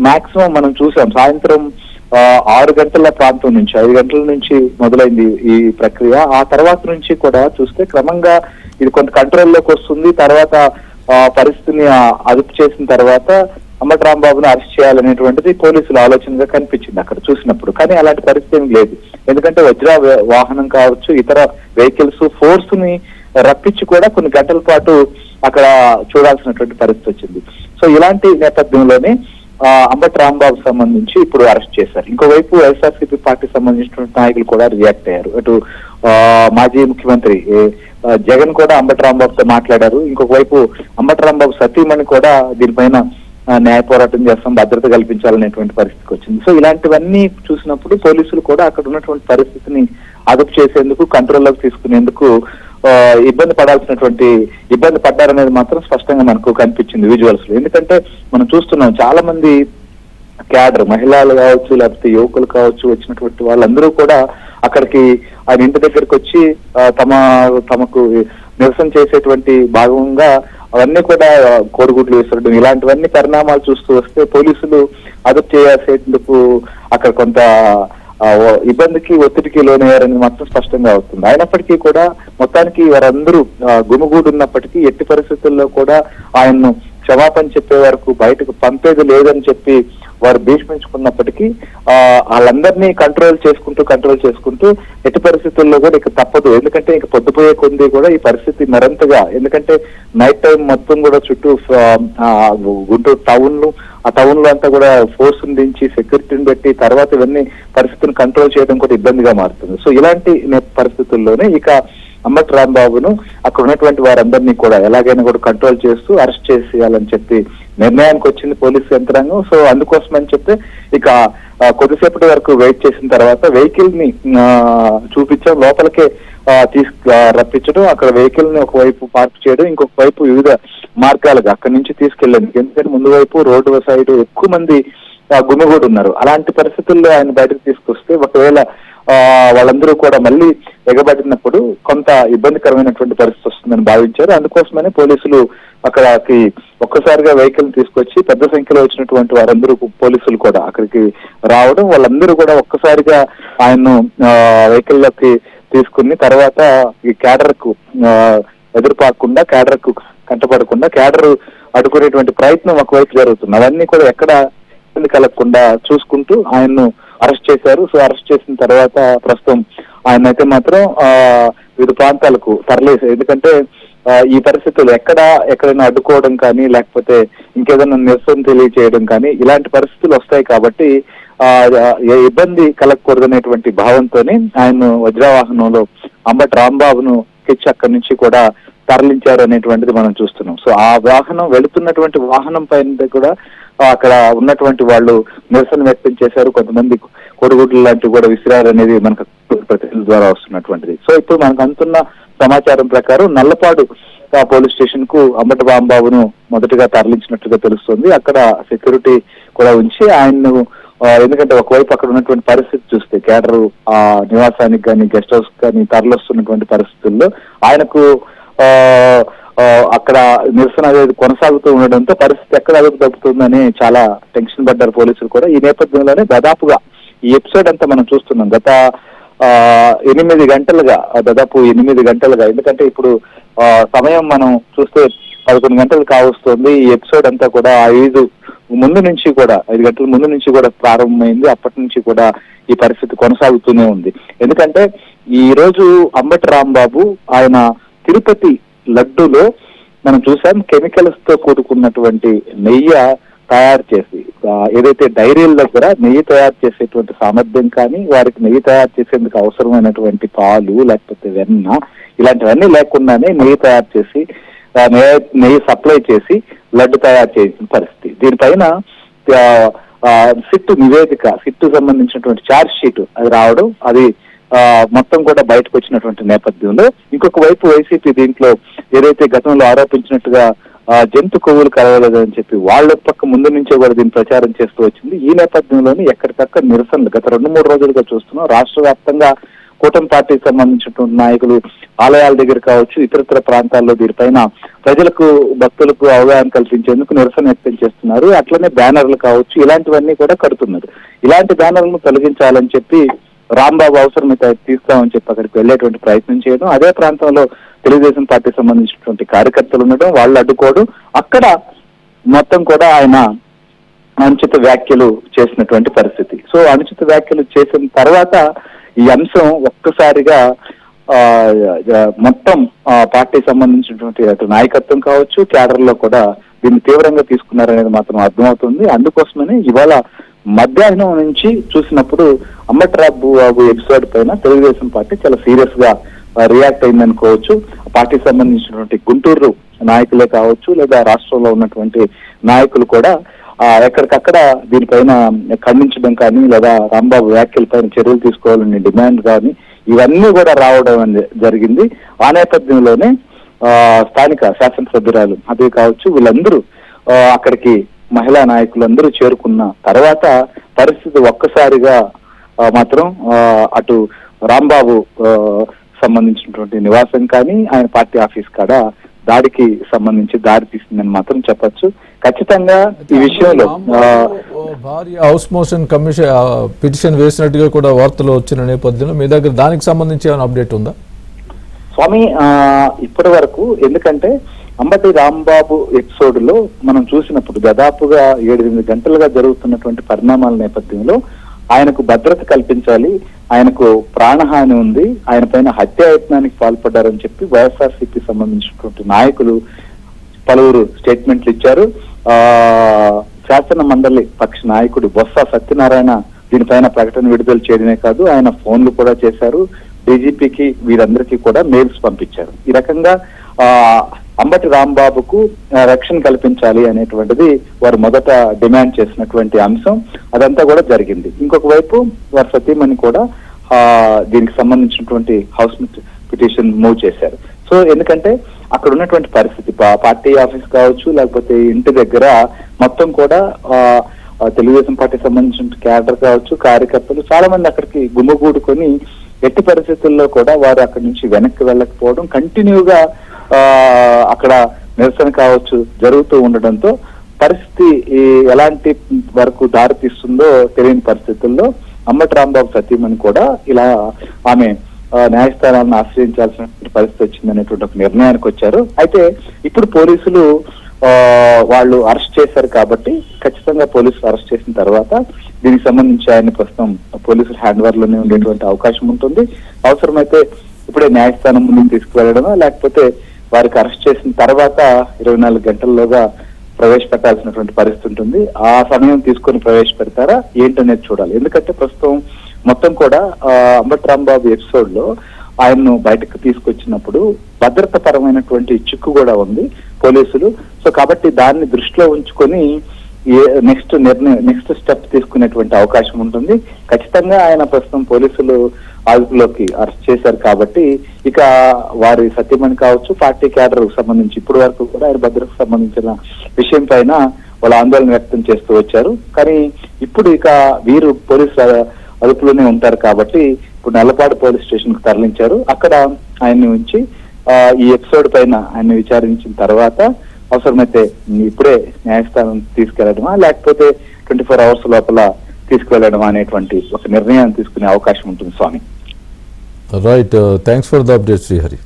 Maximum మనం చూసాం సాయంత్రం 6 గంటల ప్రాంతం నుంచి 5 గంటల నుంచి మొదలైంది ఈ ప్రక్రియ. ఆ తర్వాత నుంచి కూడా చూస్తే క్రమంగా ఇది కొంత కంట్రోల్లోకి వస్తుంది. తర్వాత పరిస్థితిని అదుపు చేసిన తర్వాత అంబటి రాంబాబును అరెస్ట్ చేయాలనేటువంటిది పోలీసుల ఆలోచనగా కనిపించింది అక్కడ చూసినప్పుడు. కానీ అలాంటి పరిస్థితి ఏమి లేదు. ఎందుకంటే వజ్ర వాహనం కావచ్చు, ఇతర వెహికల్స్ ఫోర్స్ ని రప్పించి కూడా కొన్ని గంటల పాటు అక్కడ చూడాల్సినటువంటి పరిస్థితి వచ్చింది. సో ఇలాంటి నేపథ్యంలోనే అంబటి రాంబాబు సంబంధించి ఇప్పుడు అరెస్ట్ చేశారు. ఇంకోవైపు వైఎస్ఆర్సీపీ పార్టీకి సంబంధించినటువంటి నాయకులు కూడా రియాక్ట్ అయ్యారు. అటు మాజీ ముఖ్యమంత్రి జగన్ కూడా అంబటి రాంబాబుతో మాట్లాడారు. ఇంకొక వైపు అంబటి రాంబాబు సతీమణి కూడా దీనిపైన న్యాయ పోరాటం చేస్తాం, భద్రత కల్పించాలనేటువంటి పరిస్థితికి వచ్చింది. సో ఇలాంటివన్నీ చూసినప్పుడు పోలీసులు కూడా అక్కడ ఉన్నటువంటి పరిస్థితిని అదుపు చేసేందుకు, కంట్రోల్లోకి తీసుకునేందుకు ఇబ్బంది పడ్డారనేది మాత్రం స్పష్టంగా మనకు కనిపించింది విజువల్స్ లో. ఎందుకంటే మనం చూస్తున్నాం చాలా మంది క్యాడర్, మహిళలు కావచ్చు, లేకపోతే యువకులు కావచ్చు, వచ్చినటువంటి వాళ్ళందరూ కూడా అక్కడికి ఆయన ఇంటి దగ్గరికి వచ్చి తమకు నిరసన చేసేటువంటి భాగంగా అవన్నీ కూడా కోడిగుడ్లు విసరడం, ఇలాంటివన్నీ పరిణామాలు చూస్తూ వస్తే పోలీసులు అదుపు చేసేందుకు అక్కడ కొంత ఇబ్బందికి, ఒత్తిడికి లోనయ్యారని మాత్రం స్పష్టంగా అవుతుంది. అయినప్పటికీ కూడా మొత్తానికి వారందరూ గుమిగూడున్నప్పటికీ ఎట్టి పరిస్థితుల్లో కూడా ఆయన్ను క్షమాపణ చెప్పే వరకు బయటకు పంపేది లేదని చెప్పి వారు భీష్మించుకున్నప్పటికీ వాళ్ళందరినీ కంట్రోల్ చేసుకుంటూ ఎట్టి పరిస్థితుల్లో కూడా ఇక తప్పదు. ఎందుకంటే ఇక పొద్దుపోయే కొద్ది కూడా ఈ పరిస్థితి మరింతగా, ఎందుకంటే నైట్ టైం మొత్తం కూడా చుట్టూ గుంటూరు ఆ టౌన్ లో అంతా కూడా ఫోర్స్ దించి సెక్యూరిటీని పెట్టి తర్వాత ఇవన్నీ పరిస్థితిని కంట్రోల్ చేయడం కూడా ఇబ్బందిగా మారుతుంది. సో ఇలాంటి పరిస్థితుల్లోనే ఇక అంబటి రాంబాబును అక్కడ ఉన్నటువంటి వారందరినీ కూడా ఎలాగైనా కూడా కంట్రోల్ చేస్తూ అరెస్ట్ చేసేయాలని చెప్పి నిర్ణయానికి వచ్చింది పోలీసు యంత్రాంగం. సో అందుకోసమని చెప్పి ఇక కొద్దిసేపటి వరకు వెయిట్ చేసిన తర్వాత వెహికల్ ని చూపించాం, లోపలికే రప్పించడం, అక్కడ వెహికల్ ని ఒకవైపు పార్క్ చేయడం, ఇంకొక వైపు వివిధ మార్గాలుగా అక్కడి నుంచి తీసుకెళ్ళండి. ఎందుకంటే ముందు వైపు రోడ్డు సైడ్ ఎక్కువ మంది గుమిగూడు ఉన్నారు. అలాంటి పరిస్థితుల్లో ఆయన బయటకు తీసుకొస్తే ఒకవేళ వాళ్ళందరూ కూడా మళ్ళీ ఎగబడినప్పుడు కొంత ఇబ్బందికరమైనటువంటి పరిస్థితి వస్తుందని భావించారు. అందుకోసమని పోలీసులు అక్కడికి ఒక్కసారిగా వెహికల్ తీసుకొచ్చి పెద్ద సంఖ్యలో వచ్చినటువంటి వారందరూ పోలీసులు కూడా అక్కడికి రావడం, వాళ్ళందరూ కూడా ఒక్కసారిగా ఆయన్ను వెహికల్లోకి తీసుకుని తర్వాత ఈ క్యాడర్ కు ఎదురుపాకుండా, క్యాడర్ కు కంటపడకుండా క్యాడర్ అడ్డుకునేటువంటి ప్రయత్నం ఒకవైపు జరుగుతుంది. అవన్నీ కూడా ఎక్కడ ఇబ్బంది కలగకుండా చూసుకుంటూ ఆయన్ను అరెస్ట్ చేశారు. సో అరెస్ట్ చేసిన తర్వాత ప్రస్తుతం ఆయన అయితే మాత్రం వివిధ ప్రాంతాలకు తరలేశారు. ఎందుకంటే ఈ పరిస్థితులు ఎక్కడైనా అడ్డుకోవడం కానీ లేకపోతే ఇంకేదైనా నిరసన తెలియచేయడం కానీ ఇలాంటి పరిస్థితులు వస్తాయి కాబట్టి ఇబ్బంది కలగకూడదనేటువంటి భావంతోనే ఆయన వజ్రవాహనంలో అంబటి రాంబాబును అక్కడి నుంచి కూడా తరలించారు అనేటువంటిది మనం చూస్తున్నాం. సో ఆ వాహనం వెళుతున్నటువంటి వాహనం పైన కూడా అక్కడ ఉన్నటువంటి వాళ్ళు నిరసన వ్యక్తం చేశారు. కొంతమంది కొడుగుడ్లు లాంటివి కూడా విసిరారు అనేది మనకు ప్రతినిధుల ద్వారా వస్తున్నటువంటిది. సో ఇప్పుడు మనకు అందుతున్న సమాచారం ప్రకారం నల్లపాడు పోలీస్ స్టేషన్ కు అంబటి రాంబాబును మొదటగా తరలించినట్టుగా తెలుస్తుంది. అక్కడ సెక్యూరిటీ కూడా ఉంచి ఆయన్ను, ఎందుకంటే ఒకవైపు అక్కడ ఉన్నటువంటి పరిస్థితి చూస్తే క్యాడర్ నివాసానికి కానీ గెస్ట్ హౌస్ కానీ తరలిస్తున్నటువంటి పరిస్థితుల్లో ఆయనకు అక్కడ నిరసన అనేది కొనసాగుతూ ఉండడంతో పరిస్థితి ఎక్కడ అదుపు తప్పుతుందని చాలా టెన్షన్ పడ్డారు పోలీసులు కూడా. ఈ నేపథ్యంలోనే దాదాపుగా ఈ ఎపిసోడ్ అంతా మనం చూస్తున్నాం గత 8 గంటలుగా, దాదాపు 8 గంటలుగా, ఎందుకంటే ఇప్పుడు సమయం మనం చూస్తే 11 గంటలు కావస్తుంది. ఈ ఎపిసోడ్ అంతా కూడా 5 గంటల ముందు నుంచి కూడా ప్రారంభమైంది. అప్పటి నుంచి కూడా ఈ పరిస్థితి కొనసాగుతూనే ఉంది. ఎందుకంటే ఈ రోజు అంబటి రాంబాబు ఆయన తిరుపతి లడ్డూలో మనం చూసాం కెమికల్స్ తో కూడుకున్నటువంటి నెయ్యి తయారు చేసి, ఏదైతే డైరీల దగ్గర నెయ్యి తయారు చేసేటువంటి సామర్థ్యం కానీ వారికి నెయ్యి తయారు చేసేందుకు అవసరమైనటువంటి పాలు లేకపోతే వెన్న ఇలాంటివన్నీ లేకుండానే నెయ్యి తయారు చేసి నెయ్యి సప్లై చేసి లడ్డు తయారు చేసిన పరిస్థితి. దీనిపైన సిట్ సంబంధించినటువంటి ఛార్జ్ షీట్ అది రావడం, అది మొత్తం కూడా బయటకు వచ్చినటువంటి నేపథ్యంలో ఇంకొక వైపు వైసీపీ దీంట్లో ఏదైతే గతంలో ఆరోపించినట్టుగా జంతు కొవ్వులు కలవలేదని చెప్పి వాళ్ళ పక్క ముందు నుంచే కూడా దీన్ని ప్రచారం చేస్తూ వచ్చింది. ఈ నేపథ్యంలోనే ఎక్కడికక్కడ నిరసనలు గత 2-3 రోజులుగా చూస్తున్నాం. రాష్ట్ర వ్యాప్తంగా కూటమి పార్టీకి సంబంధించినటువంటి నాయకులు ఆలయాల దగ్గర కావచ్చు, ఇతరత్ర ప్రాంతాల్లో దీనిపైన ప్రజలకు భక్తులకు అవగాహన కల్పించేందుకు నిరసన వ్యక్తం చేస్తున్నారు. అట్లనే బ్యానర్లు కావచ్చు, ఇలాంటివన్నీ కూడా కడుతున్నారు. ఇలాంటి బ్యానర్లను తొలగించాలని చెప్పి రాంబాబు అవసరమైతే తీస్తామని చెప్పి అక్కడికి వెళ్లేటువంటి ప్రయత్నం చేయడం, అదే ప్రాంతంలో తెలుగుదేశం పార్టీకి సంబంధించినటువంటి కార్యకర్తలు ఉండడం, వాళ్ళు అడ్డుకోవడం, అక్కడ మొత్తం కూడా ఆయన అనుచిత వ్యాఖ్యలు చేసినటువంటి పరిస్థితి. సో అనుచిత వ్యాఖ్యలు చేసిన తర్వాత ఈ అంశం ఒక్కసారిగా మొత్తం పార్టీకి సంబంధించినటువంటి అటు నాయకత్వం కావచ్చు, క్యాడర్ లో కూడా దీన్ని తీవ్రంగా తీసుకున్నారనేది మాత్రం అర్థమవుతుంది. అందుకోసమని ఇవాళ మధ్యాహ్నం నుంచి చూసినప్పుడు అంబటి బాబు ఎపిసోడ్ పైన తెలుగుదేశం పార్టీ చాలా సీరియస్ గా రియాక్ట్ అయిందనుకోవచ్చు. పార్టీకి సంబంధించినటువంటి గుంటూరు నాయకులే కావచ్చు, లేదా రాష్ట్రంలో ఉన్నటువంటి నాయకులు కూడా ఎక్కడికక్కడ దీనిపైన ఖండించడం కానీ, లేదా రాంబాబు వ్యాఖ్యలపైన చర్యలు తీసుకోవాలని డిమాండ్ కానీ, ఇవన్నీ కూడా రావడం జరిగింది. ఆ నేపథ్యంలోనే స్థానిక శాసనసభ్యురాలు అది కావచ్చు, వీళ్ళందరూ అక్కడికి మహిళా నాయకులందరూ చేరుకున్న తర్వాత పరిస్థితి ఒక్కసారిగా మాత్రం అటు రాంబాబు సంబంధించినటువంటి నివాసం కానీ, ఆయన పార్టీ ఆఫీస్ కాడ దాడికి సంబంధించి దారి తీసిందని మాత్రం చెప్పొచ్చు. ఖచ్చితంగా ఈ విషయంలో భారీ హౌస్ మోషన్ కమిషన్ పిటిషన్ వేసినట్టుగా కూడా వార్తలు వచ్చిన నేపథ్యంలో మీ దగ్గర దానికి సంబంధించి ఏమైనా అప్డేట్ ఉందా స్వామి? ఇప్పటి వరకు ఎందుకంటే అంబటి రాంబాబు ఎపిసోడ్ లో మనం చూసినప్పుడు దాదాపుగా 7-8 గంటలుగా జరుగుతున్నటువంటి పరిణామాల నేపథ్యంలో ఆయనకు భద్రత కల్పించాలి, ఆయనకు ప్రాణహాని ఉంది, ఆయన పైన హత్యాయత్నానికి పాల్పడ్డారని చెప్పి వైఎస్ఆర్సీపీ సంబంధించినటువంటి నాయకులు పలువురు స్టేట్మెంట్లు ఇచ్చారు. శాసన మండలి పక్ష నాయకుడు బొత్స సత్యనారాయణ దీనిపైన ప్రకటన విడుదల చేయడమే కాదు, ఆయన ఫోన్లు కూడా చేశారు, డీజీపీకి వీరందరికీ కూడా మెయిల్స్ పంపించారు. ఈ రకంగా అంబటి రాంబాబుకు రక్షణ కల్పించాలి అనేటువంటిది వారు మొదట డిమాండ్ చేసినటువంటి అంశం. అదంతా కూడా జరిగింది. ఇంకొక వైపు వారి సతీమణి కూడా దీనికి సంబంధించినటువంటి హౌస్ పిటిషన్ మూవ్ చేశారు. సో ఎందుకంటే అక్కడ ఉన్నటువంటి పరిస్థితి పార్టీ ఆఫీస్ కావచ్చు, లేకపోతే ఇంటి దగ్గర మొత్తం కూడా తెలుగుదేశం పార్టీకి సంబంధించిన క్యాడర్ కావచ్చు, కార్యకర్తలు చాలా మంది అక్కడికి గుమ్మగూడుకొని ఎట్టి పరిస్థితుల్లో కూడా వారు అక్కడి నుంచి వెనక్కి వెళ్ళకపోవడం, కంటిన్యూగా అక్కడ నిరసన కావచ్చు జరుగుతూ ఉండడంతో పరిస్థితి ఎలాంటి వరకు దారి తీస్తుందో తెలియని పరిస్థితుల్లో అంబటి రాంబాబు సతీమణి కూడా ఇలా ఆమె న్యాయస్థానాలను ఆశ్రయించాల్సిన పరిస్థితి వచ్చిందనేటువంటి ఒక నిర్ణయానికి వచ్చారు. అయితే ఇప్పుడు పోలీసులు వాళ్ళు అరెస్ట్ చేశారు కాబట్టి ఖచ్చితంగా పోలీసులు అరెస్ట్ చేసిన తర్వాత దీనికి సంబంధించి ఆయన ప్రస్తుతం పోలీసుల హ్యాండ్ ఓవర్ లోనే ఉండేటువంటి అవకాశం ఉంటుంది. అవసరమైతే ఇప్పుడే న్యాయస్థానం ముందుకు తీసుకువెళ్ళడమో, లేకపోతే వారికి అరెస్ట్ చేసిన తర్వాత 24 గంటల్లోగా ప్రవేశపెట్టాల్సినటువంటి పరిస్థితి ఉంటుంది. ఆ సమయం తీసుకొని ప్రవేశపెడతారా ఏంటనేది చూడాలి. ఎందుకంటే ప్రస్తుతం మొత్తం కూడా అంబటి రాంబాబు ఎపిసోడ్ లో ఆయన్ను బయటకు తీసుకొచ్చినప్పుడు భద్రత పరమైనటువంటి చిక్కు కూడా ఉంది పోలీసులు. సో కాబట్టి దాన్ని దృష్టిలో ఉంచుకొని నెక్స్ట్ స్టెప్ తీసుకునేటువంటి అవకాశం ఉంటుంది. ఖచ్చితంగా ఆయన ప్రస్తుతం పోలీసులు అదుపులోకి అరెస్ట్ చేశారు కాబట్టి ఇక వారి సత్యమణి కావచ్చు, పార్టీ క్యాడర్ సంబంధించి ఇప్పటి వరకు కూడా ఆయన భద్రతకు సంబంధించిన విషయం పైన వాళ్ళ ఆందోళన వ్యక్తం చేస్తూ వచ్చారు. కానీ ఇప్పుడు ఇక వీరు పోలీసు అదుపులోనే ఉంటారు కాబట్టి ఇప్పుడు నల్లపాడు పోలీస్ స్టేషన్ కు తరలించారు. అక్కడ ఆయన్ని ఉంచి ఈ ఎపిసోడ్ పైన ఆయన్ని విచారించిన తర్వాత అవసరమైతే ఇప్పుడే న్యాయస్థానం తీసుకెళ్లడమా, లేకపోతే 24 hours లోపల తీసుకువెళ్లడమా అనేటువంటి ఒక నిర్ణయం తీసుకునే అవకాశం ఉంటుంది స్వామి. Right, thanks for the update Srihari.